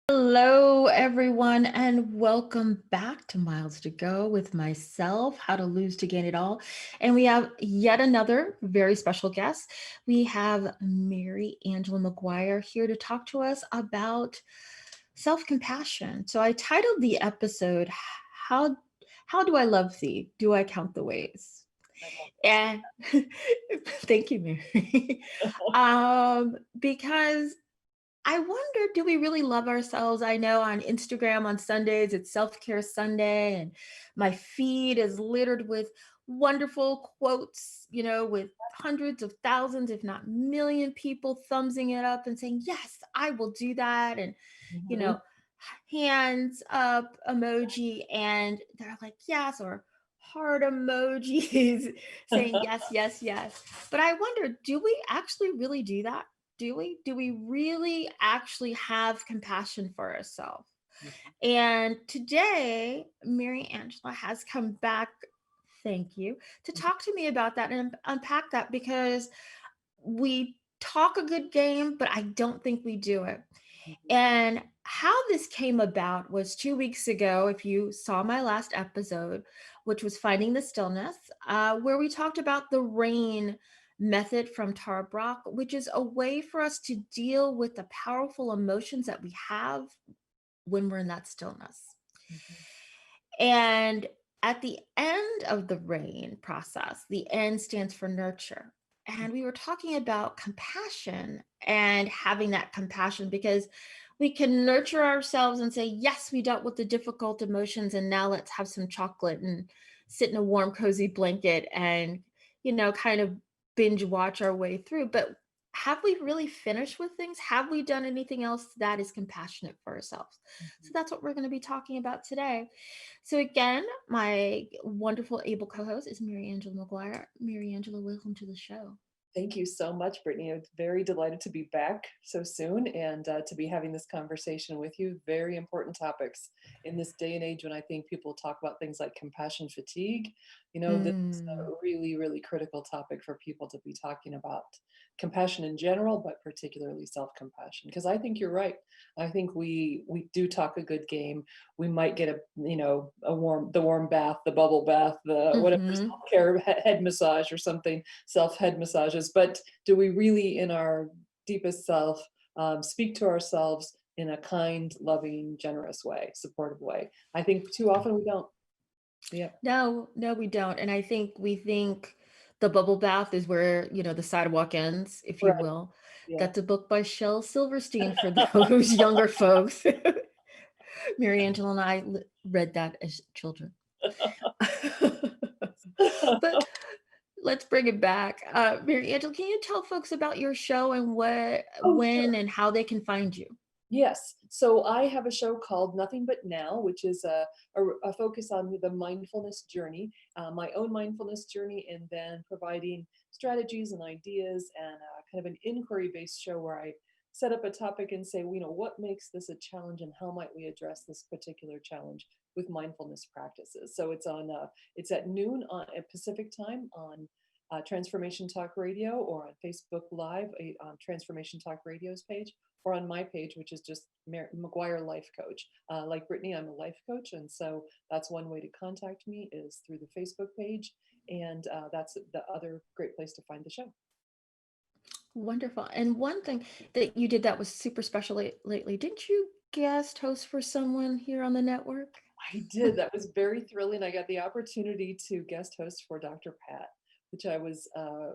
Hello, everyone, and welcome back to Miles to Go with myself, How to Lose to Gain It All. And we have yet another very special guest. We have Mariangela Maguire here to talk to us about self-compassion. So I titled the episode, How Do I Love Thee? Do I Count the Ways? And thank you, Mary. Because I wonder, do we really love ourselves? I know on Instagram on Sundays, it's Self-Care Sunday, and my feed is littered with wonderful quotes, with hundreds of thousands, if not million people thumbsing it up and saying, yes, I will do that. And, you Mhm. know, hands up emoji, and they're like, yes, or heart emojis saying yes, yes, yes. But I wonder, do we actually really do that? Do we really actually have compassion for ourselves? And today, Mariangela has come back, thank you, to talk to me about that and unpack that, because we talk a good game, but I don't think we do it. Mhm. And how this came about was 2 weeks ago, if you saw my last episode, which was Finding the Stillness, where we talked about the RAIN method from Tara Brach, which is a way for us to deal with the powerful emotions that we have when we're in that stillness. Mhm. And at the end of the RAIN process, the N stands for nurture. And we were talking about compassion and having that compassion, because we can nurture ourselves and say, yes, we dealt with the difficult emotions, and now let's have some chocolate and sit in a warm, cozy blanket and, kind of binge watch our way through. But have we really finished with things? Have we done anything else that is compassionate for ourselves? So Mhm. that's what we're going to be talking about today. So again, my wonderful able co-host is Mariangela Maguire. Mariangela, welcome to the show. Thank you so much, Brittany. I'm very delighted to be back so soon and to be having this conversation with you. Very important topics in this day and age when I think people talk about things like compassion fatigue. This is Mm. a really, really critical topic for people to be talking about compassion in general, but particularly self-compassion. Because I think you're right. I think we do talk a good game. We might get the warm bath, the bubble bath, the whatever Hmm. self-care head massage or something, self-head massages, but do we really in our deepest self speak to ourselves in a kind, loving, generous way, supportive way? I think too often we don't. Yeah. No, no, we don't. And I think we think the bubble bath is where, the sidewalk ends, if you Right. will. Yeah. That's a book by Shel Silverstein for those younger folks. Mary Angela and I read that as children. But let's bring it back. Mary Angela, can you tell folks about your show and what, Oh, sure. when, and how they can find you? Yes. So I have a show called Nothing But Now, which is a focus on the mindfulness journey, my own mindfulness journey, and then providing strategies and ideas, and kind of an inquiry-based show where I set up a topic and say, what makes this a challenge and how might we address this particular challenge with mindfulness practices. So it's at noon at Pacific time on Transformation Talk Radio, or on Facebook Live on Transformation Talk Radio's page, or on my page, which is just Maguire Life Coach. Like Brittany, I'm a life coach, and so that's one way to contact me is through the Facebook page, and that's the other great place to find the show. Wonderful. And one thing that you did that was super special lately, didn't you guest host for someone here on the network? I did. That was very thrilling. I got the opportunity to guest host for Dr. Pat, which I was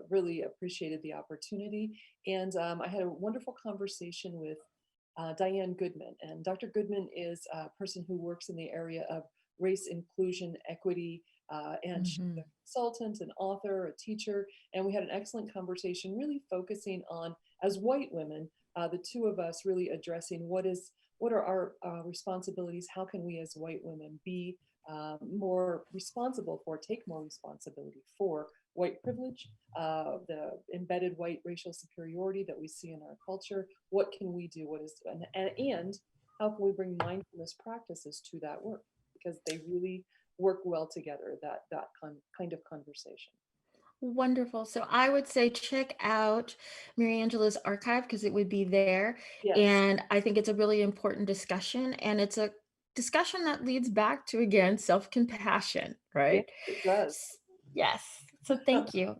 really appreciated the opportunity. And I had a wonderful conversation with Diane Goodman. And Dr. Goodman is a person who works in the area of race, inclusion, equity, and she's a Hmm. consultant, an author, a teacher. And we had an excellent conversation, really focusing on, as white women, the two of us really addressing what are our responsibilities? How can we as white women be more responsible for, take more responsibility for white privilege, the embedded white racial superiority that we see in our culture. What can we do? What is and how can we bring mindfulness practices to that work? Because they really work well together. Kind of conversation. Wonderful. So I would say check out Mariangela's archive because it would be there. Yes, And I think it's a really important discussion. And it's a discussion that leads back to, again, self compassion, yes, right? it does. S- Yes. So thank you.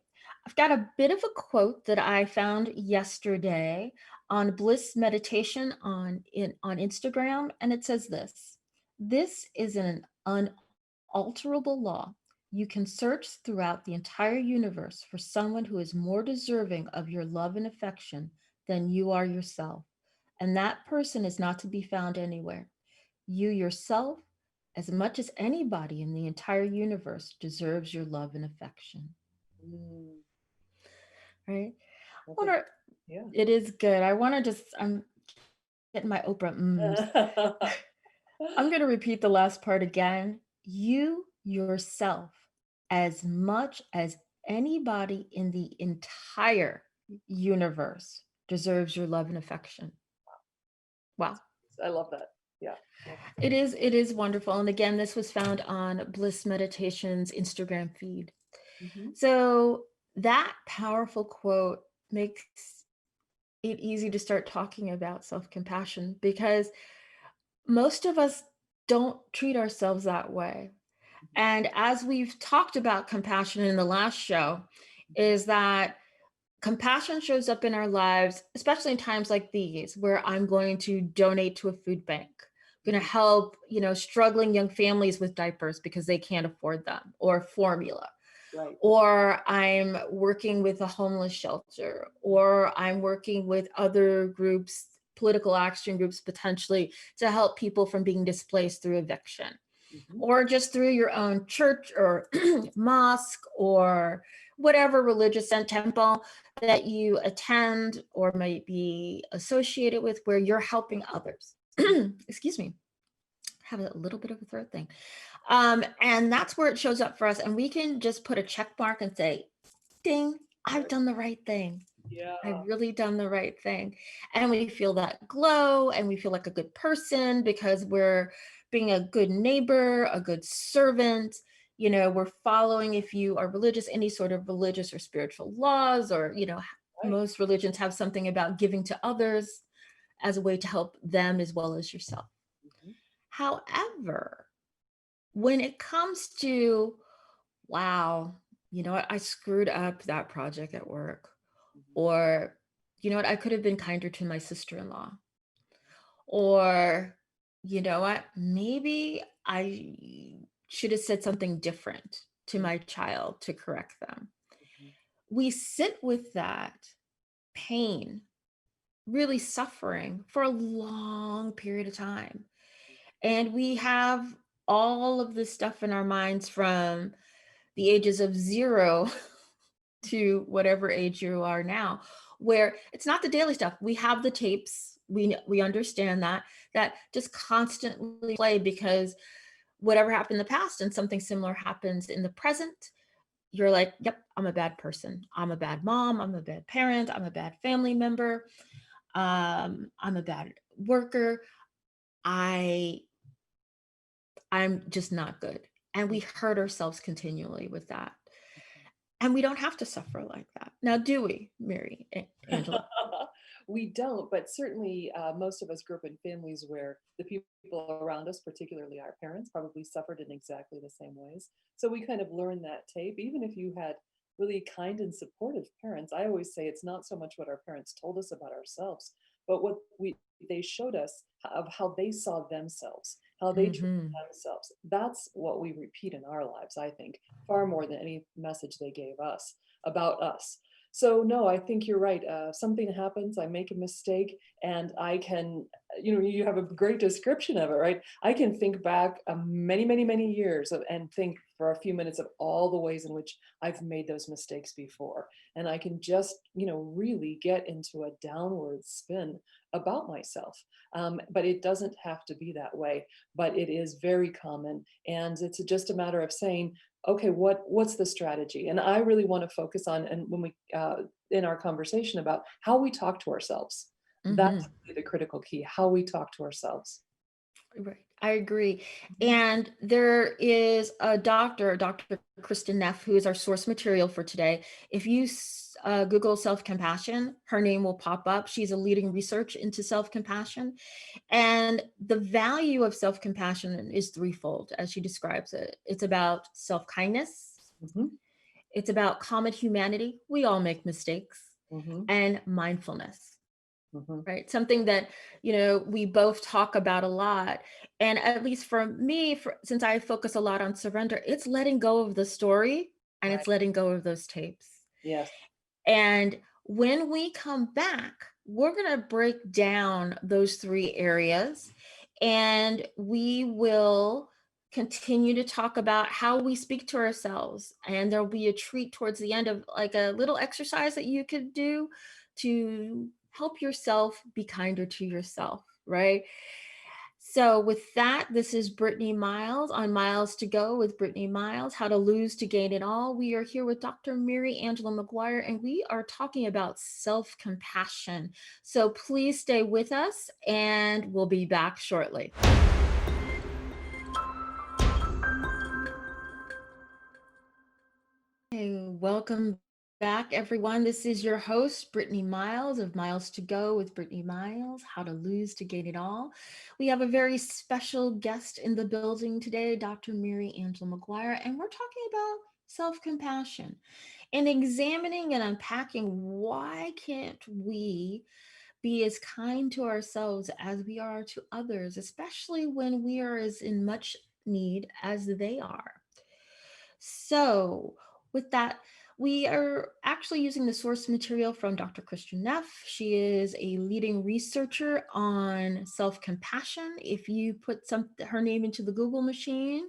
I've got a bit of a quote that I found yesterday on Bliss Meditation on Instagram. And it says this: this is an unalterable law. You can search throughout the entire universe for someone who is more deserving of your love and affection than you are yourself. And that person is not to be found anywhere. You yourself, as much as anybody in the entire universe, deserves your love and affection. Mm, Right? that's a What are yeah. It is good. I'm getting my Oprah mms. I'm going to repeat the last part again. You yourself, as much as anybody in the entire universe, deserves your love and affection. Wow. I love that. Yeah. Love It is wonderful. And again, this was found on Bliss Meditation's Instagram feed. it. Hmm. So that powerful quote makes it easy to start talking about self-compassion because most of us don't treat ourselves that way. And as we've talked about compassion in the last show, Hmm. is that compassion shows up in our lives, especially in times like these, where I'm going to donate to a food bank. I'm going to Hmm. help, struggling young families with diapers because they can't afford them, or formula, Right. or I'm working with a homeless shelter, or I'm working with other groups, political action groups potentially, to help people from being displaced through eviction, Hmm. or just through your own church or mosque or whatever religious and temple that you attend or might be associated with, where you're helping others. Excuse me, I have a little bit of a throat thing. And that's where it shows up for us. And we can just put a check mark and say, ding, I've done the right thing. Yeah. I've really done the right thing. And we feel that glow and we feel like a good person because we're being a good neighbor, a good servant. We're following, if you are religious, any sort of religious or spiritual laws, or, Right. most religions have something about giving to others as a way to help them as well as yourself. Hmm. However, when it comes to, wow, you know what, I screwed up that project at work, Hmm. or you know what, I could have been kinder to my sister-in-law, or you know what, maybe I should have said something different to my child to correct them. Hmm. We sit with that pain, really suffering for a long period of time, and we have all of this stuff in our minds from the ages of 0 to whatever age you are now, where it's not the daily stuff. We have the tapes. We understand that just constantly play because whatever happened in the past and something similar happens in the present, you're like, yep, I'm a bad person. I'm a bad mom. I'm a bad parent. I'm a bad family member. I'm a bad worker. I I'm just not good. And we hurt ourselves continually with that. And we don't have to suffer like that. Now, do we, Angela? We don't, but certainly most of us grew up in families where the people around us, particularly our parents, probably suffered in exactly the same ways. So we kind of learned that tape. Even if you had really kind and supportive parents, I always say it's not so much what our parents told us about ourselves, but what they showed us of how they saw themselves, how they treated Hmm. themselves. That's what we repeat in our lives, I think, far more than any message they gave us about us. So no, I think you're right. Something happens, I make a mistake, and I can, you have a great description of it, right? I can think back many, many, many years and think for a few minutes of all the ways in which I've made those mistakes before. And I can just, really get into a downward spin about myself. But it doesn't have to be that way, but it is very common. And it's just a matter of saying, okay, what's the strategy? And I really want to focus on, and when we in our conversation about how we talk to ourselves, that's Hmm. really the critical key, how we talk to ourselves. Right. I agree. Mhm. And there is a doctor, Dr. Kristen Neff, who is our source material for today. If you Google self compassion, her name will pop up. She's a leading research into self compassion. And the value of self compassion is threefold, as she describes it. It's about self kindness, Mhm. it's about common humanity. We all make mistakes, Mhm. and mindfulness. Mhm. Right, something that we both talk about a lot. And at least for me, since I focus a lot on surrender, it's letting go of the story, and Right. it's letting go of those tapes. Yes. And when we come back, we're going to break down those three areas, and we will continue to talk about how we speak to ourselves. And there'll be a treat towards the end of like a little exercise that you could do to help yourself be kinder to yourself, right? So, with that, this is Brittany Miles on Miles to Go with Brittany Miles, How to Lose to Gain It All. We are here with Dr. Mariangela Maguire, and we are talking about self compassion. So, please stay with us, and we'll be back shortly. Hey, welcome back, everyone. This is your host, Brittany Miles of Miles to Go with Brittany Miles, How to Lose to Gain It All. We have a very special guest in the building today, Dr. Mariangela Maguire, and we're talking about self-compassion and examining and unpacking why can't we be as kind to ourselves as we are to others, especially when we are as in much need as they are. So, with that, we are actually using the source material from Dr. Christian Neff. She is a leading researcher on self compassion. If you put her name into the Google machine,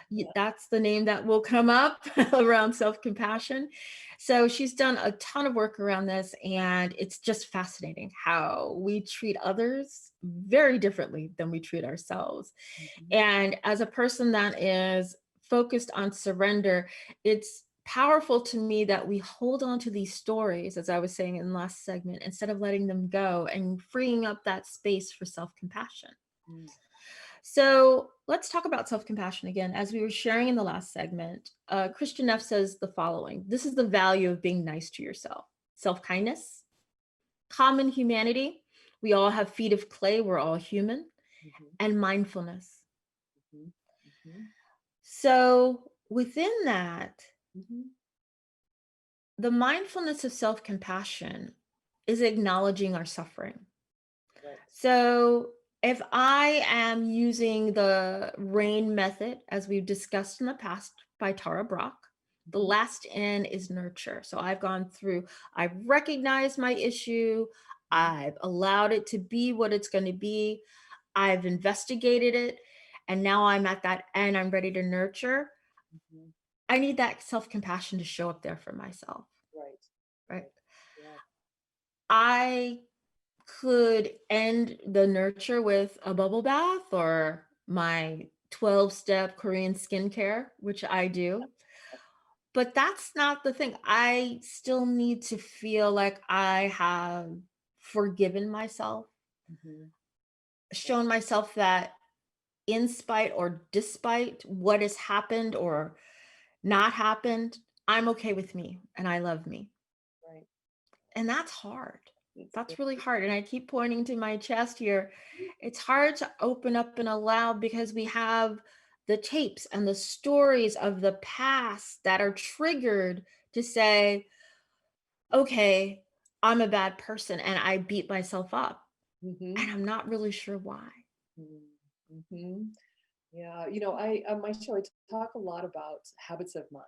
Yeah. that's the name that will come up around self compassion. So, she's done a ton of work around this, and it's just fascinating how we treat others very differently than we treat ourselves. Mhm. And as a person that is focused on surrender, it's powerful to me that we hold on to these stories, as I was saying in the last segment, instead of letting them go and freeing up that space for self compassion. Mm. So let's talk about self compassion again. As we were sharing in the last segment, Christian Neff says the following: this is the value of being nice to yourself. Self kindness, common humanity. We all have feet of clay, we're all human, Mhm. and mindfulness. Mhm. Mhm. So within that, Mhm. the mindfulness of self compassion is acknowledging our suffering. Right. So if I am using the RAIN method, as we've discussed in the past by Tara Brach, the Mhm. last N is nurture. So I've gone through, I've recognized my issue, Mhm. I've allowed it to be what it's going to be, I've investigated it, and now I'm at that N, I'm ready to nurture. Mhm. I need that self compassion to show up there for myself, Right. right? Right. Yeah. I could end the nurture with a bubble bath or my 12-step Korean skincare, which I do. But that's not the thing. I still need to feel like I have forgiven myself, Mhm. Right. shown myself that in spite or despite what has happened or not happened, I'm okay with me and I love me. Right. And that's hard. It's That's really very. hard. And I keep pointing to my chest here. It's hard to open up and allow because we have the tapes and the stories of the past that are triggered to say, okay, I'm a bad person and I beat myself up. And Mhm. I'm not really sure why. Mhm. Mhm. Yeah, I on my show I talk a lot about habits of mind.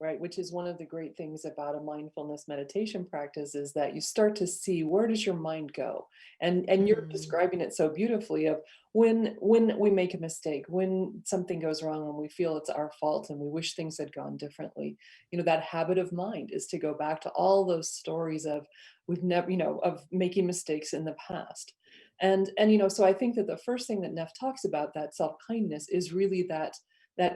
right? Which is one of the great things about a mindfulness meditation practice is that you start to see where does your mind go? And you're Mm, describing it so beautifully of when we make a mistake, when something goes wrong, when we feel it's our fault and we wish things had gone differently. That habit of mind is to go back to all those stories of we've never, of making mistakes in the past. And so I think that the first thing that Neff talks about, that self-kindness, is really that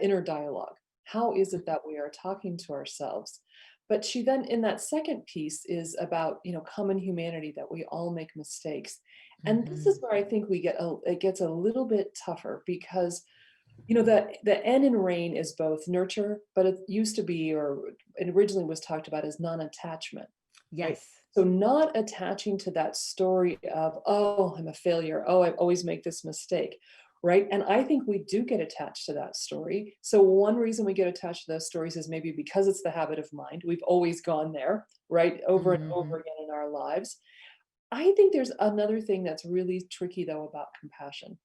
inner dialogue. How is it that we are talking to ourselves? But she then, in that second piece, is about common humanity, that we all make mistakes. And this is mhm. where I think it gets a little bit tougher, because the N in rain is both nurture, but it used to be, or it originally was talked about as non-attachment, right? Yes. So not attaching to that story of, oh, I'm a failure, oh, I always make this mistake, right? And I think we do get attached to that story. So one reason we get attached to those stories is maybe because it's the habit of mind. We've always gone there, right? Over and over Mhm. again in our lives. I think there's another thing that's really tricky though about compassion.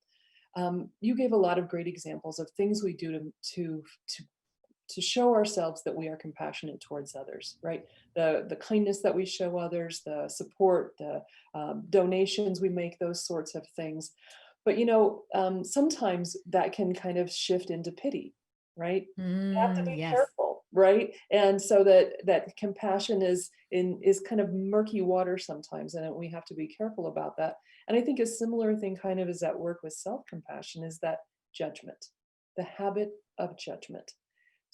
You gave a lot of great examples of things we do to to show ourselves that we are compassionate towards others, right? The kindness that we show others, the support, the donations we make, those sorts of things. But sometimes that can kind of shift into pity, right? You have to be Yes. careful, right? And so that compassion is kind of murky water sometimes, and we have to be careful about that. And I think a similar thing kind of is at work with self-compassion, is that judgment, the habit of judgment.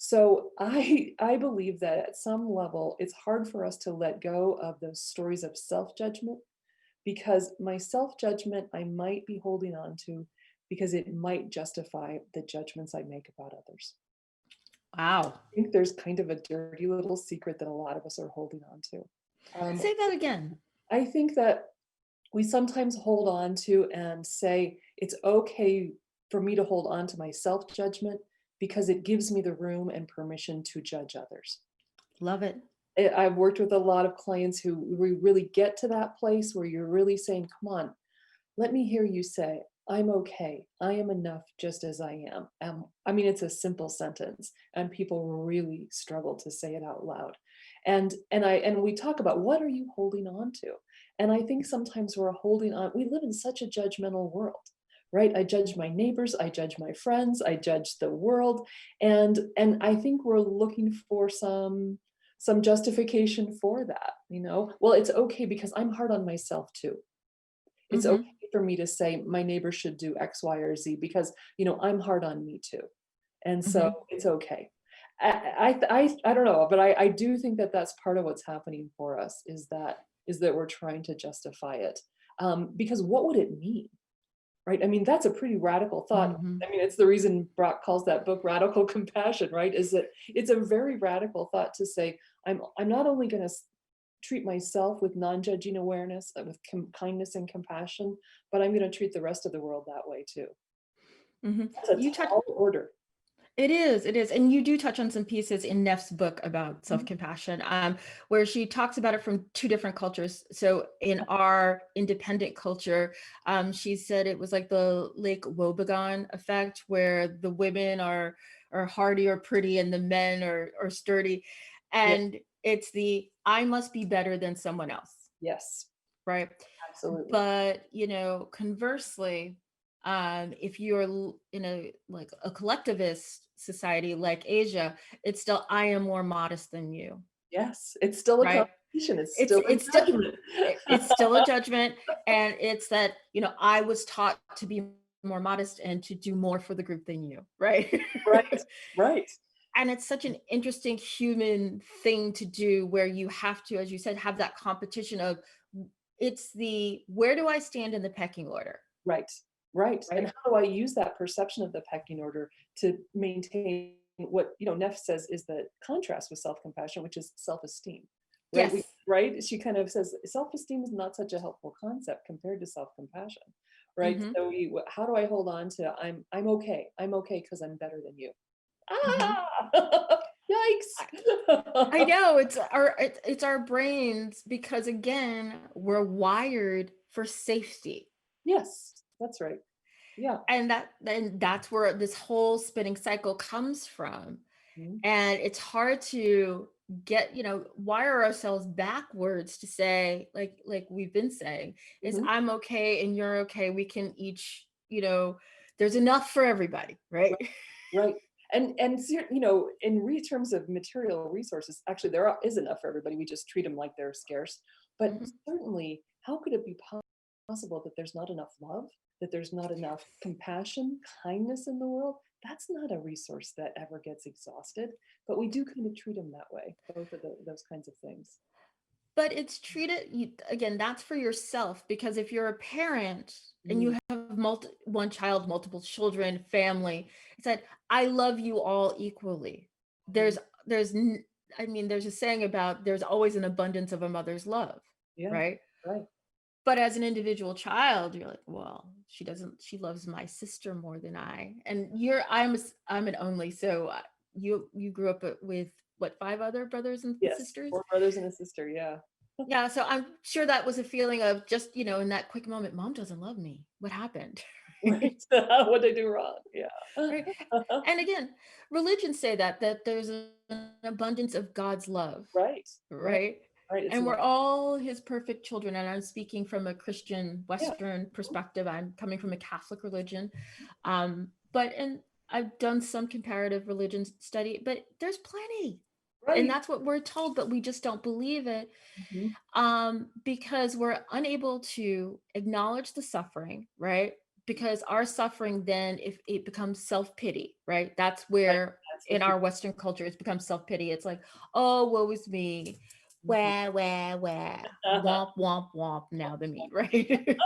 So I believe that at some level, it's hard for us to let go of those stories of self-judgment, because my self-judgment I might be holding on to because it might justify the judgments I make about others. Wow. I think there's kind of a dirty little secret that a lot of us are holding on to. Um, Say that again. I think that we sometimes hold on to and say it's okay for me to hold on to my self-judgment because it gives me the room and permission to judge others. Love it. I've worked with a lot of clients who we really get to that place where you're really saying, come on, let me hear you say, I'm okay. I am enough just as I am. I mean, it's a simple sentence, and people really struggle to say it out loud. And we talk about, what are you holding on to? And I think sometimes we're holding on. We live in such a judgmental world, right? I judge my neighbors, I judge my friends, I judge the world, and I think we're looking for some justification for that. Well, it's okay because I'm hard on myself too. It's okay Mhm. for me to say my neighbor should do X, Y, or Z because, I'm hard on me too. And so Mhm. it's okay. I don't know, but I do think that that's part of what's happening for us, is that we're trying to justify it. Because what would it mean? Right? I mean, that's a pretty radical thought. Mhm. I mean, it's the reason Brock calls that book Radical Compassion, right? Is that it's a very radical thought to say, I'm not only going to treat myself with non-judging awareness, with kindness and compassion, but I'm going to treat the rest of the world that way too. Mhm. That's a You touch tall order. It is, and you do touch on some pieces in Neff's book about Mhm. self-compassion, where she talks about it from two different cultures. So in our independent culture, she said it was like the Lake Wobegon effect, where the women are hardy or pretty, and the men are sturdy, Yeah. and it's the I must be better than someone else, Yes. right? Absolutely. But conversely, if you're in a like a collectivist society like Asia, it's still I am more modest than you, Yes. It's still a right? competition. It's it's still a it's still judgment. it's still a judgment, and it's that I was taught to be more modest and to do more for the group than you, right? Right. Right. And it's such an interesting human thing to do, where you have to, as you said, have that competition of it's the where do I stand in the pecking order, Right, right, and right? how do I use that perception of the pecking order to maintain what, Neff says is the contrast with self-compassion, which is self-esteem, right? Yes. Right? She kind of says self-esteem is not such a helpful concept compared to self-compassion, right? Hmm. So how do I hold on to I'm okay. I'm okay because 'cause I'm better than you. Hmm. Ah! I, I Yikes! know it's our brains, because again, we're wired for safety. Yes, that's right. Yeah. And that's where this whole spinning cycle comes from. Mhm. And it's hard to get, wire ourselves backwards to say, like we've been saying, is Mhm. I'm okay and you're okay. We can each, there's enough for everybody, right? Right. Right. And in terms of material resources, actually is enough for everybody. We just treat them like they're scarce. But Mhm. certainly, how could it be possible that there's not enough love, that there's not enough compassion, kindness in the world? That's not a resource that ever gets exhausted. But we do kind of treat them that way, both of those kinds of things. But it's treated again, that's for yourself, because if you're a parent and Mm, you have one child, multiple children, family, it said, I love you all equally. mhm. There's I mean, there's a saying about there's always an abundance of a mother's love, Yeah. right? Right. But as an individual child, you're like, well, she loves my sister more than I. And I'm an only, so you grew up with what, five other brothers and Yes. sisters? 4 brothers and a sister. Yeah. Yeah, so I'm sure that was a feeling of just, in that quick moment, mom doesn't love me. What happened? Right. What did I do wrong? Yeah. Right. And again, religions say that there's an abundance of God's love, Right. Right. right? Right. It's And we're love. all his perfect children. And I'm speaking from a Christian Yeah. Western perspective. I'm coming from a Catholic religion. But and I've done some comparative religion study, but there's plenty. And Right. that's what we're told, but we just don't believe it, Mhm. because we're unable to acknowledge the suffering, right? Because our suffering then, if it becomes self-pity, right? That's Right. where That's the in fear. our Western culture it's become self-pity. It's like, oh, woe is me, Mhm. wah wah wah, womp womp womp, now the me, right?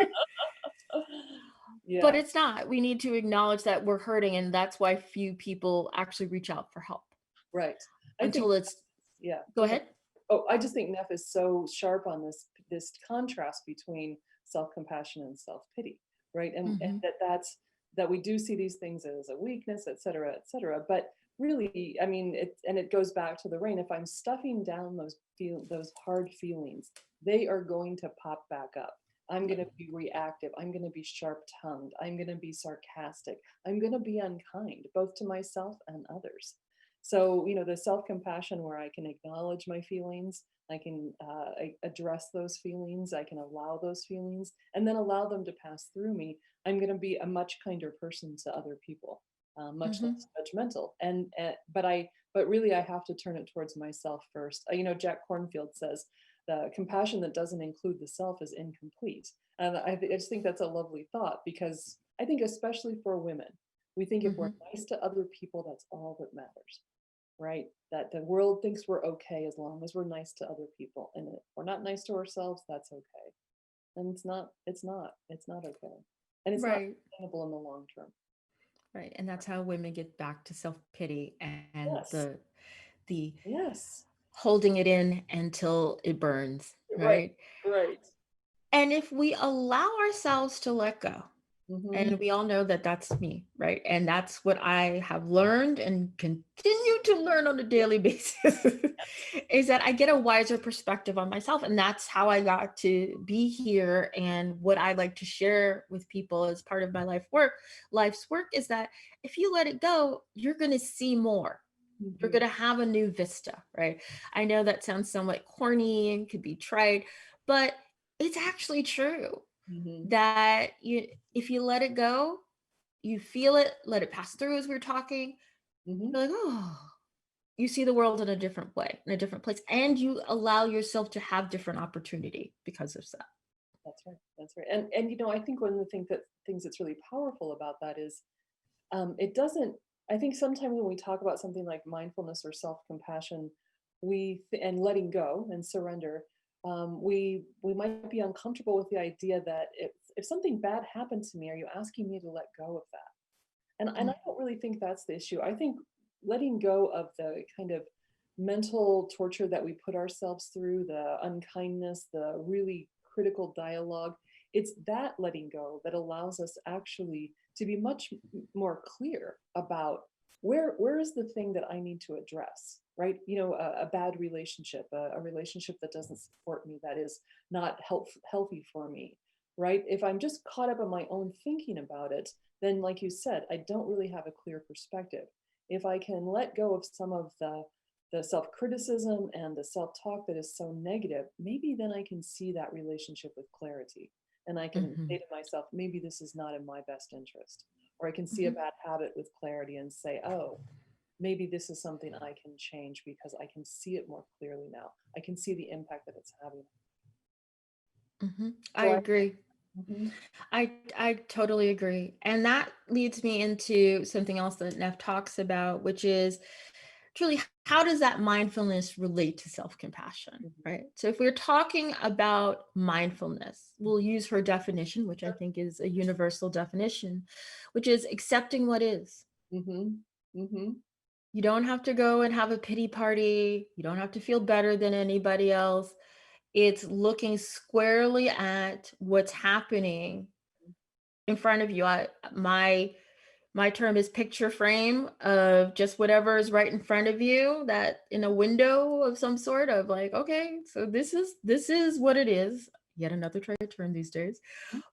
But Yeah. it's not. We need to acknowledge that we're hurting, and that's why few people actually reach out for help Right. I think, until it's yeah, go go ahead. ahead. Oh, I just think Neff is so sharp on this contrast between self-compassion and self-pity, right? And Hmm. that we do see these things as a weakness, et cetera, et cetera. But really, I mean, it goes back to the rain. If I'm stuffing down those hard feelings, they are going to pop back up. I'm going to be reactive. I'm going to be sharp-tongued. I'm going to be sarcastic. I'm going to be unkind, both to myself and others. So, the self compassion where I can acknowledge my feelings, I can address those feelings, I can allow those feelings, and then allow them to pass through me. I'm going to be a much kinder person to other people, much Hmm. less judgmental. But really, I have to turn it towards myself first. Jack Kornfield says, the compassion that doesn't include the self is incomplete. And I just think that's a lovely thought, because I think, especially for women, we think if we're Hmm. nice to other people, that's all that matters, right? That the world thinks we're okay as long as we're nice to other people. And if we're not nice to ourselves, that's okay. And it's not okay. And it's not Right. sustainable in the long term. Right, and that's how women get back to self-pity and Yes. the Yes. holding it in until it burns, Right. right? Right. And if we allow ourselves to let go, Hmm. and we all know that that's me, right? And that's what I have learned and continue to learn on a Yeah. daily basis, is that I get a wiser perspective on myself. And that's how I got to be here. And what I like to share with people as part of my life's work is that if you let it go, you're going to see more. You're Hmm. going to have a new vista, right? I know that sounds somewhat corny and could be trite, but it's actually true Hmm. that if you let it go, you feel it, let it pass through as we're talking, Hmm. you're like, oh, you see the world in a different way, in a different place, and you allow yourself to have different opportunity because of that. That's right. That's right. And I think one of the things that's really powerful about that is, it doesn't. I think sometimes when we talk about something like mindfulness or self-compassion, and letting go and surrender, we might be uncomfortable with the idea that if something bad happened to me, are you asking me to let go of that? And I Mm. don't really think that's the issue. I think letting go of the kind of mental torture that we put ourselves through, the unkindness, the really critical dialogue, it's that letting go that allows us actually to be much more clear about where is the thing that I need to address, right? A bad relationship, a relationship that doesn't support me, that is not healthy for me, right? If I'm just caught up in my own thinking about it, then, like you said, I don't really have a clear perspective. if I can let go of some of the self-criticism and the self-talk that is so negative, maybe then I can see that relationship with clarity. And I can say Hmm. to myself, maybe this is not in my best interest. Or I can see a Hmm. bad habit with clarity and say, oh, maybe this is something I can change because I can see it more clearly now. I can see the impact that it's having. Hmm. I So I, agree. mhm, I totally agree. And that leads me into something else that Neff talks about, which is truly how does that mindfulness relate to self-compassion, mhm, right? So if we're talking about mindfulness, we'll use her definition, which I think is a universal definition, which is accepting what is. mhm, mhm, You don't have to go and have a pity party. You don't have to feel better than anybody else. It's looking squarely at what's happening in front of you. My term is picture frame of just whatever is right in front of you, that in a window of some sort of like, okay, so this is what it is. Yet another trade term these days.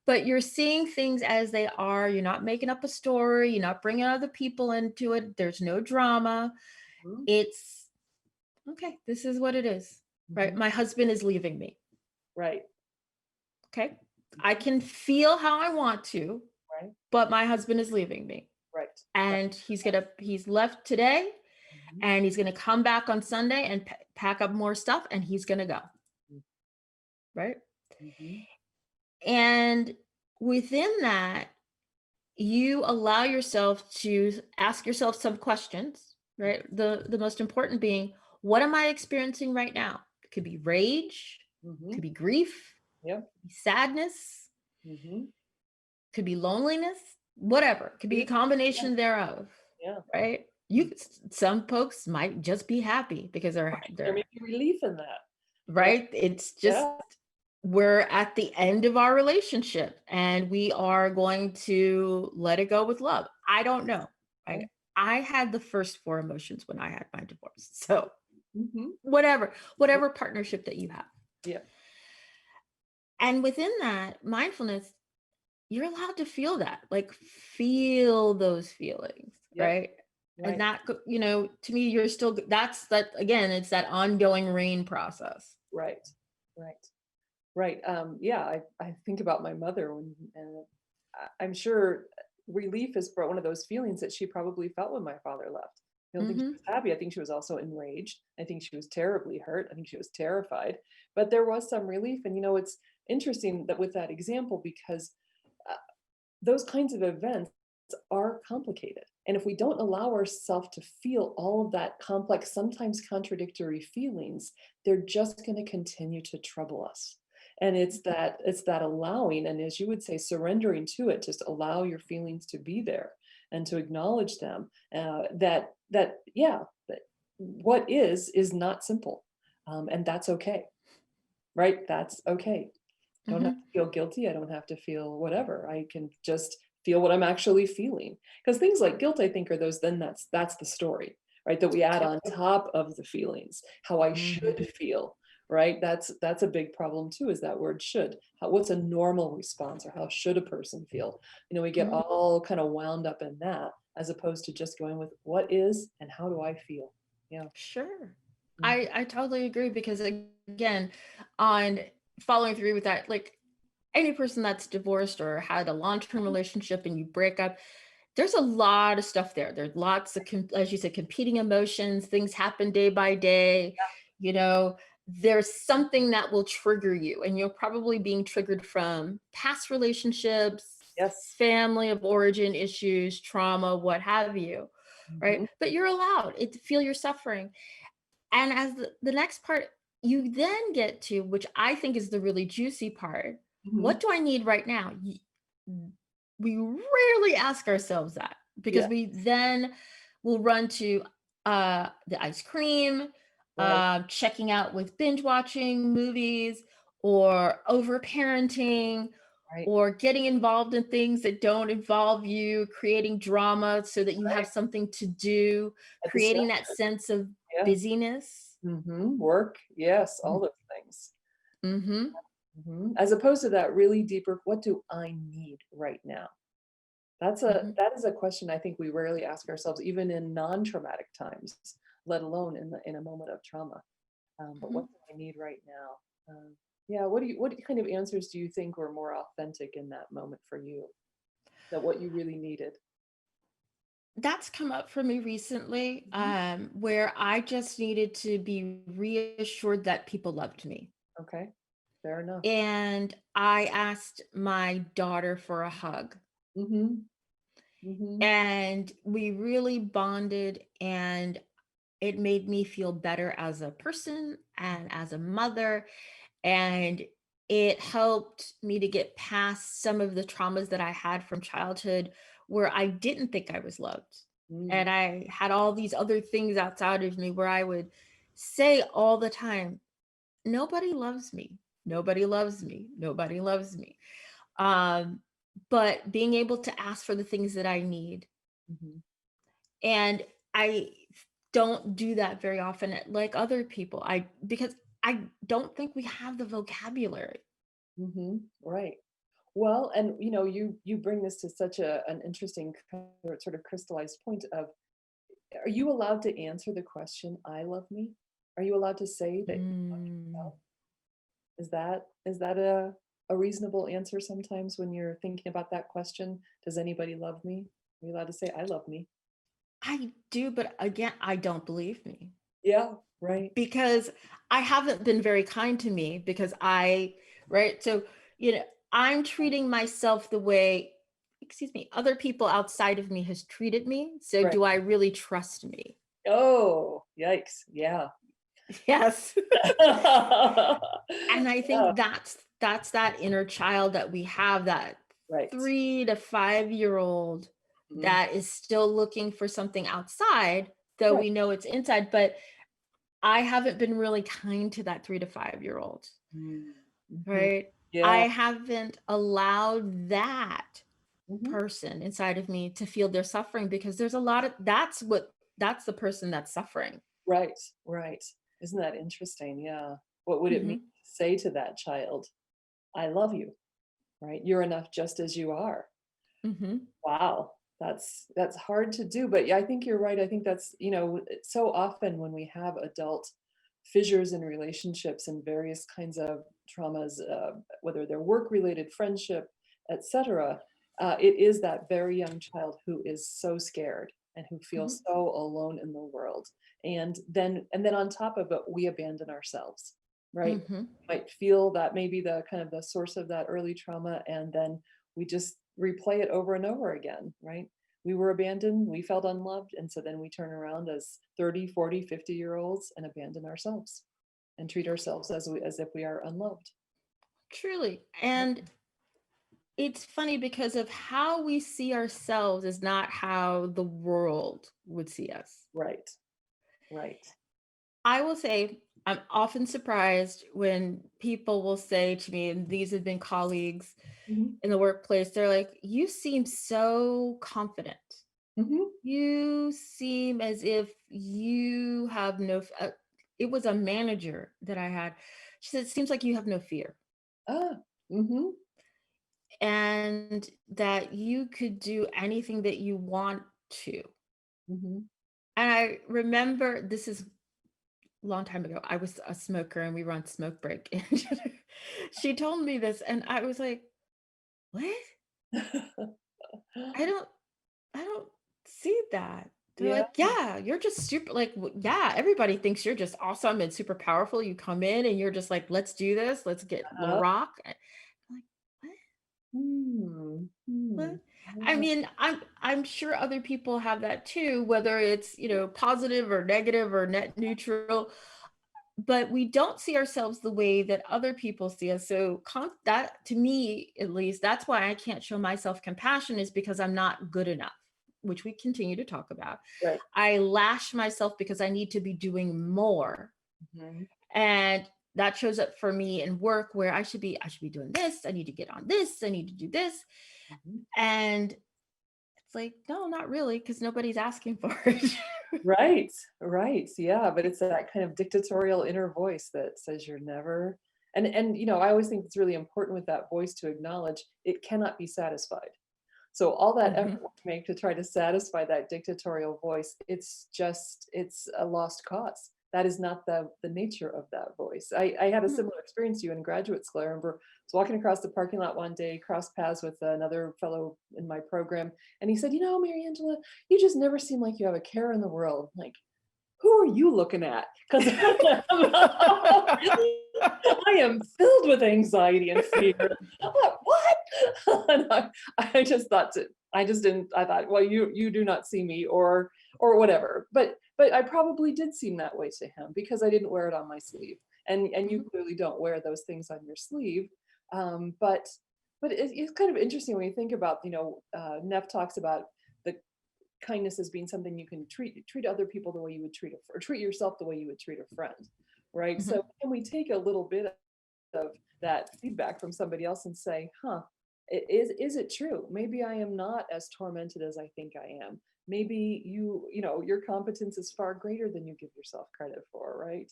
But you're seeing things as they are. You're not making up a story. You're not bringing other people into it. There's no drama. mhm, It's okay. This is what it is, right? mhm. My husband is leaving me. Right, Okay. I can feel how I want to, right, but my husband is leaving me. right, right. And he's left today Mhm, and he's going to come back on Sunday and pack up more stuff and he's going to go, right? mhm, And within that, you allow yourself to ask yourself some questions, mhm, right? The most important being, what am I experiencing right now? It could be rage, could mhm. be grief, Yep. could be sadness, Mhm. could be loneliness, whatever. It could be a Grief. Yeah, combination thereof, yeah. right? Mhm. Some folks might just be happy because There may they're be relief in that, right? right. It's just Yeah. we're at the end of our relationship and we are going to let it go with love. I don't know. Yeah. I had the first four emotions when I had my divorce. So Mhm. whatever partnership that you have. Yeah. And within that mindfulness, you're allowed to feel that, like feel those feelings, Yep. right? And Right. that, to me, you're still, that's that again, it's that ongoing rain process. Right. Right. Right. Yeah, I think about my mother and I'm sure relief is one of those feelings that she probably felt when my father left. I don't think she Hmm. was happy. I think she was also enraged. I think she was terribly hurt. I think she was terrified. But there was some relief. And it's interesting that with that example because uh, those kinds of events are complicated. And if we don't allow ourselves to feel all of that complex, sometimes contradictory feelings, they're just going to continue to trouble us. And it's that allowing, and as you would say, surrendering to it, just allow your feelings to be there and to acknowledge them. That what is not simple, and that's okay, right? That's okay. Don't have Hmm. to feel guilty. I don't have to feel whatever. I can just feel what I'm actually feeling. Because things like guilt, I think, are those, then that's the story, right? That we add Yep. on top of the feelings, how I Hmm. should feel, right? That's a big problem too, is that word should. What's a normal response, or how should a person feel? We get Hmm. all kind of wound up in that as opposed to just going with what is and how do I feel? Yeah. Sure. Mm. I totally agree because again, on following through with that, like any person that's divorced or had a long-term relationship and you break up, there's a lot of stuff there. There's lots of, as you said, competing emotions. Things happen day by day. You know, there's something that will trigger you, and you're probably being triggered from past relationships, Yes. family of origin issues, trauma, what have you, right? Mhm. But you're allowed it to feel your suffering. And as the next part, you then get to, which I think is the really juicy part. What Mhm. do I need right now? We rarely ask ourselves that because Yeah. we then will run to the ice cream, Right. checking out with binge watching movies, or over parenting, Right. or getting involved in things that don't involve you, creating drama so that you have Right. something to do, A creating that distraction. sense of Yeah. busyness. Work, yes, all Mm. those things. Mhm. As opposed to that really deeper, what do I need right now? Mhm, that is a question I think we rarely ask ourselves, even in non-traumatic times, let alone in a moment of trauma. But mhm. what do I need right now? Yeah, what kind of answers do you think were more authentic in that moment for you? That what you really needed? That's come up for me recently, Mhm. where I just needed to be reassured that people loved me. Okay, fair enough. And I asked my daughter for a hug, Mhm. Mhm. and we really bonded, and it made me feel better as a person and as a mother. And it helped me to get past some of the traumas that I had from childhood where I didn't think I was loved. Mm. And I had all these other things outside of me where I would say all the time, nobody loves me. Nobody loves me. Nobody loves me. Um, but being able to ask for the things that I need. Mhm. And I don't do that very often like other people. Because I don't think we have the vocabulary. Mhm. Right. Well, and you bring this to such an interesting sort of crystallized point of, are you allowed to answer the question, "I love me"? Are you allowed to say that you love Mm. yourself? Is that a reasonable answer sometimes when you're thinking about that question? Does anybody love me? Are you allowed to say, "I love me"? I do, but again, I don't believe me Yeah, right. because I haven't been very kind to me because right? So, you know, I'm treating myself the way, excuse me, other people outside of me has treated me. So Right. do I really trust me? Oh, yikes. Yeah. Yes. And I Yeah, think that's that inner child that we have, that right. 3 to 5-year-old Mhm. that is still looking for something outside, though Right. we know it's inside. But I haven't been really kind to that 3 to 5-year-old, Mm. Mhm. right? I Yeah. haven't allowed that Mhm. person inside of me to feel their suffering because there's a lot of that's the person that's suffering. Right, right. Isn't that interesting? Yeah. What would it mean Mhm, to say to that child, "I love you," right? "You're enough just as you are." mhm, Wow, that's hard to do, but yeah, I think you're right. I think that's, so often when we have adult fissures in relationships and various kinds of traumas, whether they're work-related, friendship, etc., it is that very young child who is so scared and who mhm, feels so alone in the world. And then on top of it, we abandon ourselves, right? mhm. Might feel that maybe the kind of the source of that early trauma, and then we just replay it over and over again, right? We were abandoned, we felt unloved, and so then we turn around as 30, 40, 50-year olds and abandon ourselves and treat ourselves as if we are unloved. Truly. And it's funny because of how we see ourselves is not how the world would see us. Right, right. I will say I'm often surprised when people will say to me, and these have been colleagues Mhm, in the workplace, they're like, "You seem so confident. mhm. You seem as if you have no." It was a manager that I had. She said, "It seems like you have no fear, Ah, mhm, and that you could do anything that you want to." mhm. And I remember this is a long time ago. I was a smoker and we were on smoke break. And she told me this, and I was like, "What? I don't, I don't see that." They're Yeah, like, "Yeah, you're just super, like, yeah, everybody thinks you're just awesome and super powerful. You come in and you're just like, let's do this, let's we'll uh-huh. rock." I'm like, "What? Hmm, hmm. What?" I Yeah, mean, I'm sure other people have that too, whether it's, positive or negative or net neutral, but we don't see ourselves the way that other people see us. So that, to me at least, that's why I can't show myself compassion, is because I'm not good enough, which we continue to talk about. right. I lash myself because I need to be doing more, Mhm, and that shows up for me in work where I should be doing this, I need to get on this, I need to do this. mhm. And it's like, no, not really, because nobody's asking for it. Right, right, yeah, but it's that kind of dictatorial inner voice that says you're never, and I always think it's really important with that voice to acknowledge it cannot be satisfied. So all that effort Mhm. we make to try to satisfy that dictatorial voice, it's a lost cause. That is not the nature of that voice. I had a Mhm. similar experience to you in graduate school. I remember I was walking across the parking lot one day, crossed paths with another fellow in my program, and he said, "You know, Mariangela, you just never seem like you have a care in the world." I'm like, who are you looking at? Because really, I am filled with anxiety and fear. I'm like, what? And I just thought to, I just didn't. I thought, well, you do not see me, or whatever. But I probably did seem that way to him because I didn't wear it on my sleeve, and you Mhm. clearly don't wear those things on your sleeve. But it's kind of interesting when you think about, Neff talks about the kindness as being something you can treat other people the way you would or treat yourself the way you would treat a friend, right? So Mhm. can we take a little bit of that feedback from somebody else and say, huh, is it true? Maybe I am not as tormented as I think I am. Maybe your competence is far greater than you give yourself credit for, right?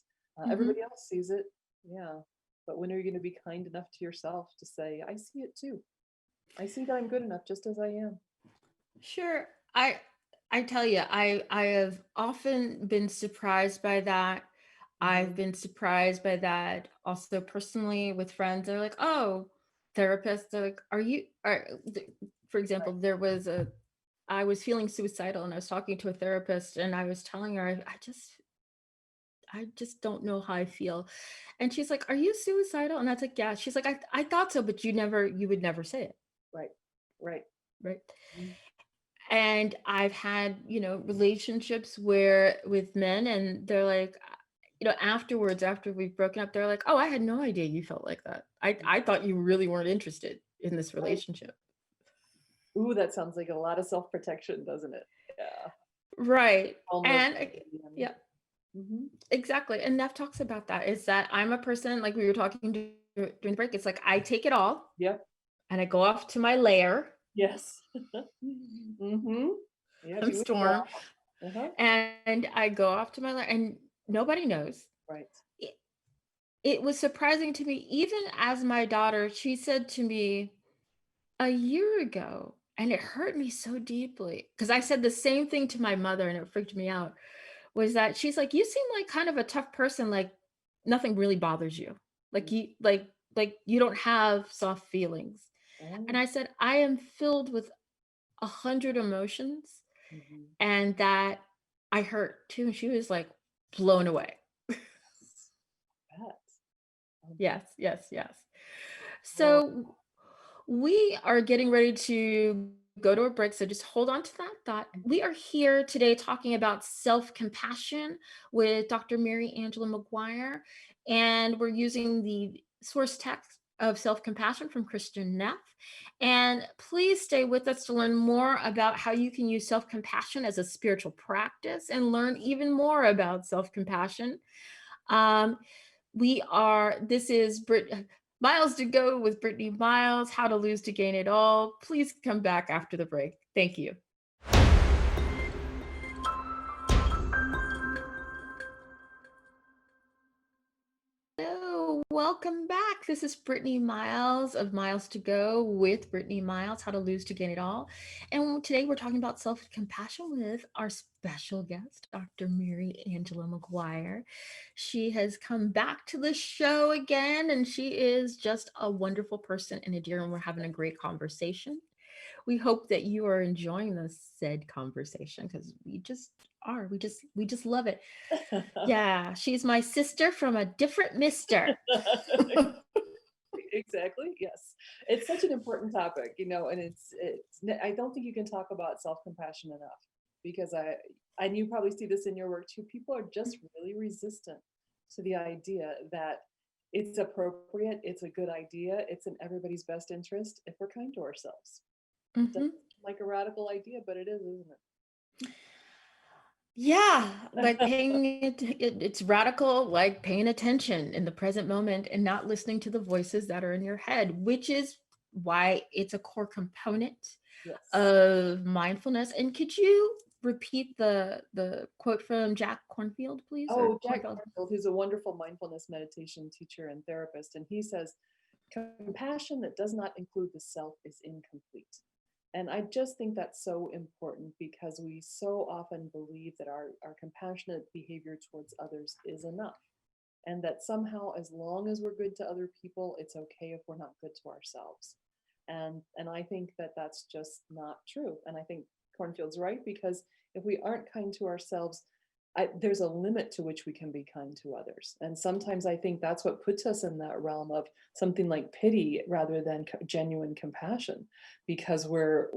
Everybody Mhm. else sees it, yeah. But when are you going to be kind enough to yourself to say, I see it too. I see that I'm good enough just as I am. Sure. I tell you, I have often been surprised by that. I've Hmm. been surprised by that also personally with friends. They're like, "Oh, therapists." They're like, "Are you?" For example, I was feeling suicidal, and I was talking to a therapist, and I was telling her, I just don't know how I feel, and she's like, "Are you suicidal?" And I was like, "Yeah." She's like, I thought so, but you would never say it, Right, right. right?" Mhm. And I've had, relationships where with men and they're like, afterwards, after we've broken up, they're like, "Oh, I had no idea you felt like that. I thought you really weren't interested in this Right. relationship." Ooh, that sounds like a lot of self-protection, doesn't it? Yeah, Right. And vulnerability and yeah, mhm. exactly. And Neff talks about that is that I'm a person like we were talking during the break. It's like I take it all Yep, and I go off to my lair yes. Mhm. Yeah, and do it storm all. Uh-huh. and I go off to my lair and nobody knows. Right. It was surprising to me, even as my daughter, she said to me a year ago, and it hurt me so deeply because I said the same thing to my mother and it freaked me out, was that she's like, "You seem like kind of a tough person, like nothing really bothers you. Mm. Like you don't have soft feelings." And Oh, I said, "I am filled with 100 emotions mhm. and that I hurt too." And she was like blown away. Bet. I bet. Yes, yes, yes. Oh, So we are getting ready to go to a break, so just hold on to that thought. mhm. We are here today talking about self-compassion with Dr. Mariangela Maguire, and we're using the source text of self-compassion from Christian Neff. And please stay with us to learn more about how you can use self-compassion as a spiritual practice and learn even more about self-compassion. Um, this is Miles to Go with Brittany Miles, How to Lose to Gain It All. Please come back after the break. Thank you. Hello, welcome back. This is Brittany Miles of Miles to Go with Brittany Miles, How to Lose to Gain It All. And today we're talking about self compassion with our special guest, Dr. Mary Angela Maguire. She has come back to the show again, and she is just a wonderful person and a dear, and we're having a great conversation. We hope that you are enjoying this said conversation because we just are. We just love it. Yeah, she's my sister from a different mister. Exactly, yes. It's such an important topic, and I don't think you can talk about self-compassion enough because and you probably see this in your work too. People are just really resistant to the idea that it's appropriate, it's a good idea, it's in everybody's best interest if we're kind to ourselves. Doesn't Mhm. seem like a radical idea, but it is, isn't Yeah, like it? it's radical, like paying attention in the present moment and not listening to the voices that are in your head, which is why it's a core component Yes. of mindfulness. And could you repeat the quote from Jack Cornfield, please, or Oh, Jack Cornfield? Kornfield, who's a wonderful mindfulness meditation teacher and therapist, and he says, compassion that does not include the self is incomplete. And I just think that's so important because we so often believe that our compassionate behavior towards others is enough. And that somehow, as long as we're good to other people, it's okay if we're not good to ourselves. And I think that that's just not true. And I think Cornfield's right, because if we aren't kind to ourselves, there's a limit to which we can be kind to others. And sometimes I think that's what puts us in that realm of something like pity rather than genuine compassion, because we're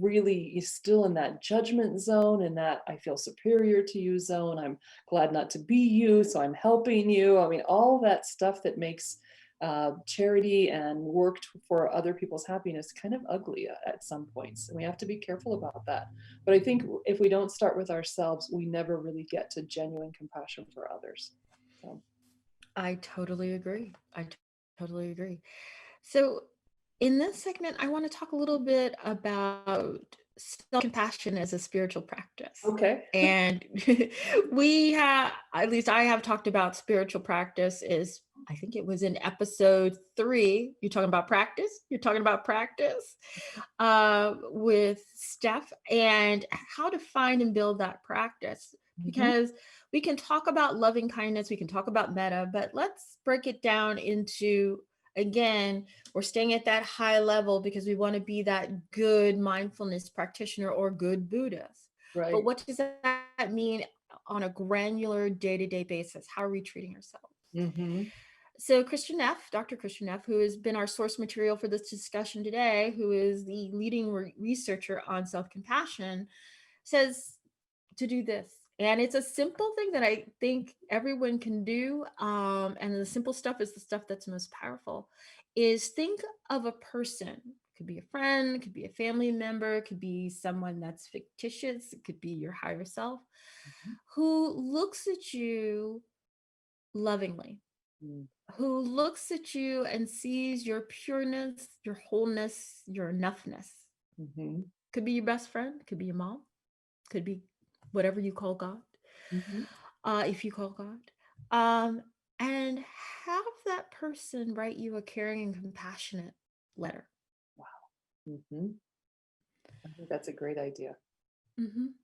really still in that judgment zone, and that I feel superior to you zone. I'm glad not to be you, so I'm helping you. I mean, all that stuff that makes charity and work for other people's happiness kind of ugly at some points. And we have to be careful about that. But I think if we don't start with ourselves, we never really get to genuine compassion for others. So. I totally agree. Totally agree. So, in this segment, I want to talk a little bit about self compassion as a spiritual practice. Okay. And we have, at least I have talked about spiritual practice is, I think it was in episode 3. You're talking about practice. You're talking about practice with Steph and how to find and build that practice. Mhm. Because we can talk about loving kindness, we can talk about meta, but let's break it down into, again, we're staying at that high level because we want to be that good mindfulness practitioner or good Buddhist. But Right. what does that mean on a granular day-to-day basis? How are we treating ourselves? Hmm. So Christian F, Dr. Christian F, who has been our source material for this discussion today, who is the leading researcher on self-compassion, says to do this. And it's a simple thing that I think everyone can do. And the simple stuff is the stuff that's most powerful. Is think of a person. Could be a friend, could be a family member, could be someone that's fictitious, it could be your higher self, who looks at you lovingly, who looks at you and sees your pureness, your wholeness, your enoughness. Hmm. Could be your best friend, could be your mom, could be whatever you call God, Hmm. if you call God. Um, and have that person write you a caring and compassionate letter. Wow. Hmm. I think that's a great idea. Mhm.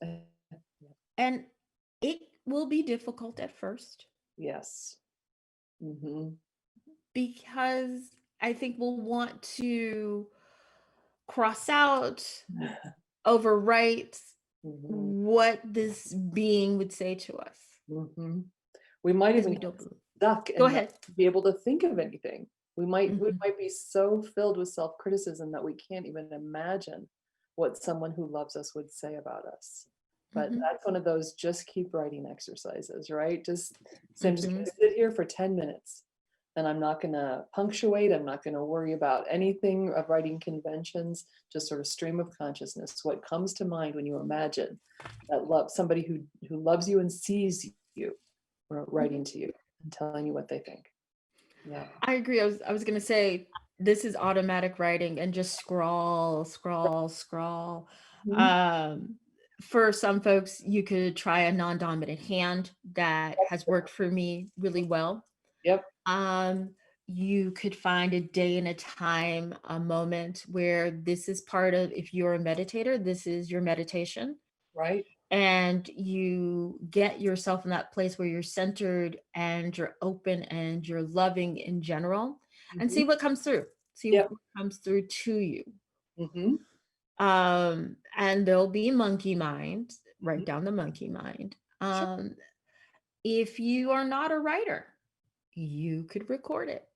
Uh, And it will be difficult at first yes. Hmm. because I think we'll want to cross out, overwrite Hmm. what this being would say to us Hmm. We might because even we get don't believe. stuck Go and not ahead. be able to think of anything. We Mhm. might be so filled with self-criticism that we can't even imagine what someone who loves us would say about us. But Mhm. that's one of those just keep writing exercises, right? Just say I'm just Mhm. gonna sit here for 10 minutes and I'm not gonna punctuate, I'm not gonna worry about anything of writing conventions, just sort of stream of consciousness. What comes to mind when you imagine that love, somebody who loves you and sees you Mhm. writing to you and telling you what they think. Yeah. I agree. I was gonna say this is automatic writing and just scroll, scroll, scroll. Mhm. Um, for some folks, you could try a non-dominant hand that has worked for me really well. Yep. Um, you could find a day and a time, a moment where this is part of, if you're a meditator, this is your meditation. Right. And you get yourself in that place where you're centered and you're open and you're loving in general, and Mhm. see what comes through. See what Yep. comes through to you. Mhm. And there'll be monkey mind, Mhm. write down the monkey mind. Sure. If you are not a writer, you could record it.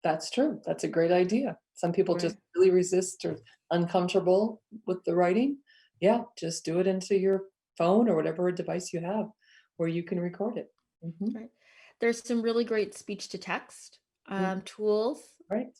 That's true. That's a great idea. Some people just Right. really resist or uncomfortable with the writing. Yeah, just do it into your phone or whatever device you have where you can record it. Mhm. Right. There's some really great speech to text Mm. tools, Right.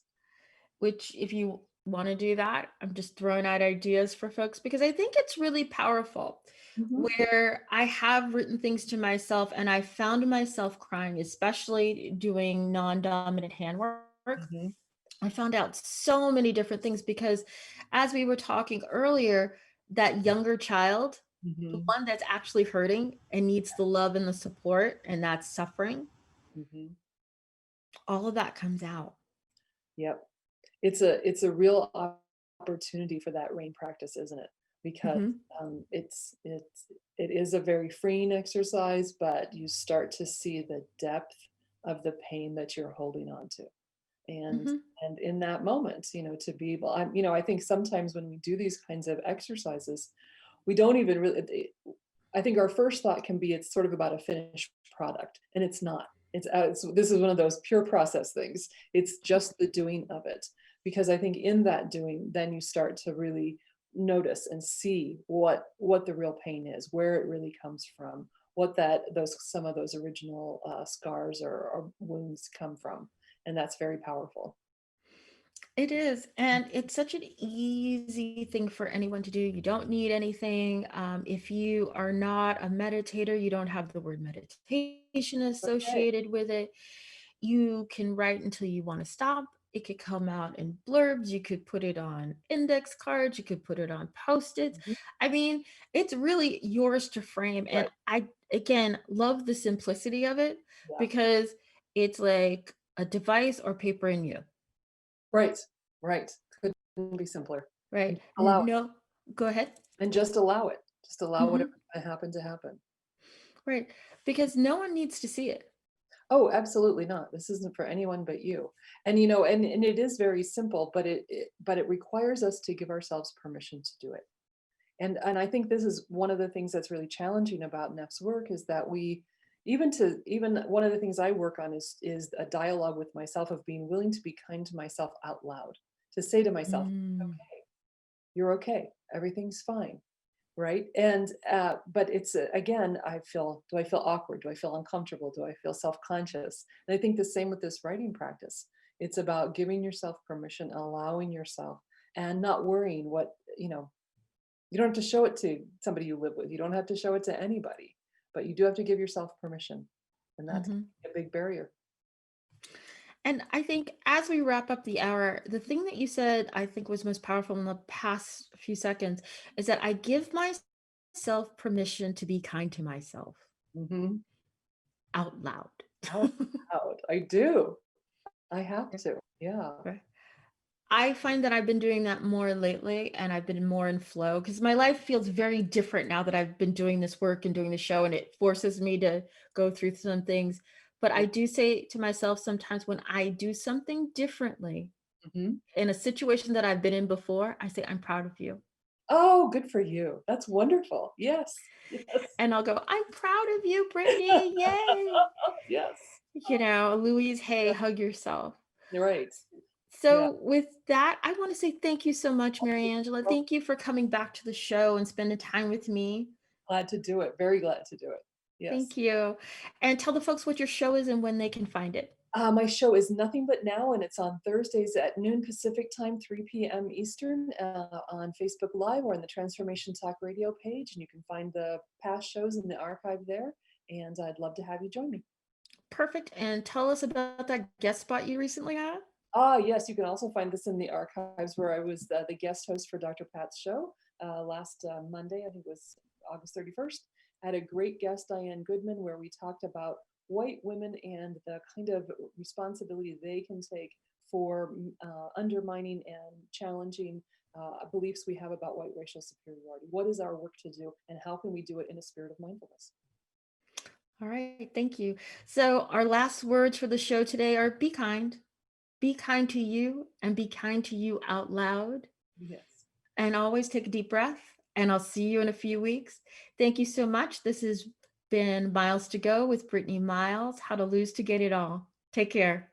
which if you want to do that, I'm just throwing out ideas for folks because I think it's really powerful. Mhm. Where I have written things to myself and I found myself crying, especially doing non-dominant handwork. Mhm. I found out so many different things because as we were talking earlier, that younger child, the Mhm. one that's actually hurting and needs the love and the support and that's suffering, Mhm. all of that comes out. Yep. It's a real opportunity for that rain practice, isn't it? Because Mhm. it is a very freeing exercise, but you start to see the depth of the pain that you're holding on to. And Mhm. and in that moment, to be able, I think sometimes when we do these kinds of exercises, we don't even really, I think our first thought can be it's sort of about a finished product, and it's not. This is one of those pure process things. It's just the doing of it, because I think in that doing, then you start to really notice and see what the real pain is, where it really comes from, what that those some of those original scars or wounds come from, and that's very powerful. It is, and it's such an easy thing for anyone to do. You don't need anything. If you are not a meditator, you don't have the word meditation Okay. associated with it. You can write until you want to stop. It could come out in blurbs. You could put it on index cards. You could put it on post-its. Mhm. I mean, it's really yours to frame. And Right. I, again, love the simplicity of it Yeah. because it's like a device or paper and you. Right. Right. Couldn't be simpler. And Right. just allow it. No, go ahead. And just allow it. Just allow whatever's Mhm. gonna happen to happen. Right. Because no one needs to see it. Oh, absolutely not. This isn't for anyone but you. And, and it is very simple, but it requires us to give ourselves permission to do it. And I think this is one of the things that's really challenging about Neff's work is that we even one of the things I work on is a dialogue with myself of being willing to be kind to myself out loud, to say to myself, Mm, okay, you're okay, everything's fine. Right? But it's again, do I feel awkward? Do I feel uncomfortable? Do I feel self-conscious? And I think the same with this writing practice. It's about giving yourself permission, allowing yourself, and not worrying you don't have to show it to somebody you live with. You don't have to show it to anybody, but you do have to give yourself permission. And that's mhm. a big barrier. And I think as we wrap up the hour, the thing that you said I think was most powerful in the past few seconds is that I give myself permission to be kind to myself Hmm. out loud. Out loud. I do. I have to. Yeah. Right. I find that I've been doing that more lately and I've been more in flow because my life feels very different now that I've been doing this work and doing the show and it forces me to go through some things. But I do say to myself sometimes when I do something differently Hmm. in a situation that I've been in before, I say, I'm proud of you. Oh, good for you. That's wonderful. Yes. Yes. And I'll go, I'm proud of you, Brittany. Yay. Yes. Louise, hey, Yeah. hug yourself. You're right. Yeah. So, with that, I want to say thank you so much, Mariangela. Well, Thank you for coming back to the show and spending time with me. glad to do it. Very glad to do it. Thank Yes. you. And tell the folks what your show is and when they can find it. My show is Nothing But Now, and it's on Thursdays at noon Pacific time, 3 p.m. Eastern, on Facebook Live or on the Transformation Talk radio page. And you can find the past shows in the archive there. And I'd love to have you join me. Perfect. And tell us about that guest spot you recently had. Ah, yes, you can also find this in the archives where I was the guest host for Dr. Pat's show last Monday, I think it was August 31st. I had a great guest, Diane Goodman, where we talked about white women and the kind of responsibility they can take for undermining and challenging beliefs we have about white racial superiority. What is our work to do, and how can we do it in a spirit of mindfulness? All right. Thank you. So, our last words for the show today are be kind to you, and be kind to you out loud. Yes. And always take a deep breath. And I'll see you in a few weeks. Thank you so much. This has been Miles to Go with Brittany Miles, How to Lose to Get It All. Take care.